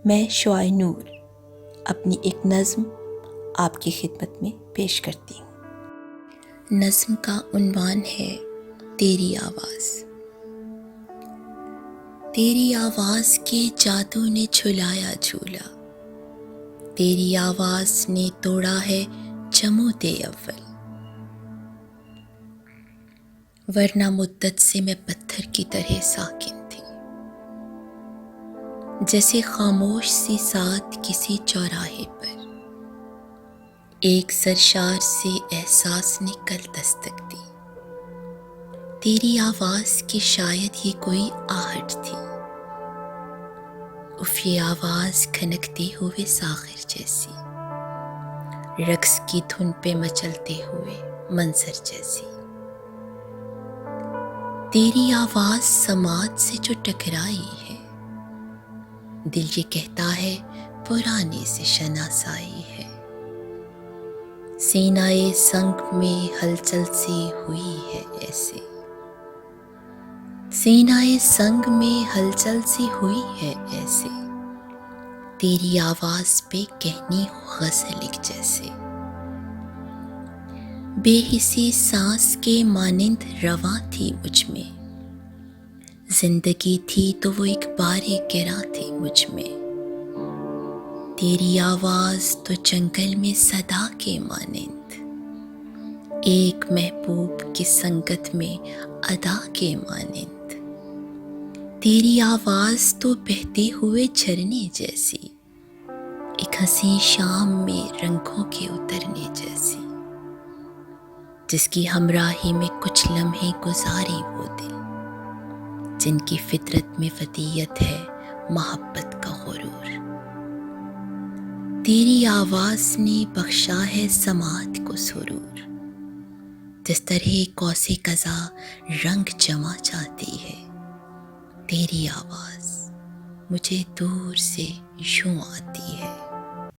میں شعاع نور اپنی ایک نظم آپ کی خدمت میں پیش کرتی ہوں۔ نظم کا عنوان ہے تیری آواز۔ تیری آواز کے جادو نے جھلایا جھولا، تیری آواز نے توڑا ہے جمود اول، ورنہ مدت سے میں پتھر کی طرح ساکن تھی، جیسے خاموش سی سات کسی چوراہے پر، ایک سرشار سے احساس نے کل دستک دی، تیری آواز کی شاید یہ کوئی آہٹ تھی، اف یہ آواز کھنکتے ہوئے ساغر جیسی، رقص کی دھن پہ مچلتے ہوئے منظر جیسی، تیری آواز سماعت سے جو ٹکرائی ہے، دل یہ کہتا ہے پرانے سے شناسائی ہے، سینہ سنگ میں ہلچل سی ہوئی ہے ایسے، سینہ سنگ میں ہلچل سی ہوئی ہے ایسے، تیری آواز پہ کہنی ہو غزل ایک جیسے، بے حسی سانس کے مانند رواں تھی مجھ میں، زندگی تھی تو وہ ایک بار گراں تھی مجھ میں، تیری آواز تو جنگل میں صدا کے مانند، ایک محبوب کی سنگت میں ادا کے مانند، تیری آواز تو بہتے ہوئے جھرنے جیسی، ایک حسین شام میں رنگوں کے اترنے جیسی، جس کی ہمراہی میں کچھ لمحے گزارے وہ دل، جن کی فطرت میں ودیعت ہے محبت کا غرور، تیری آواز نے بخشا ہے سماعت کو سرور، جس طرح قوس قزح رنگ جما جاتی ہے، تیری آواز مجھے دور سے یوں آتی ہے۔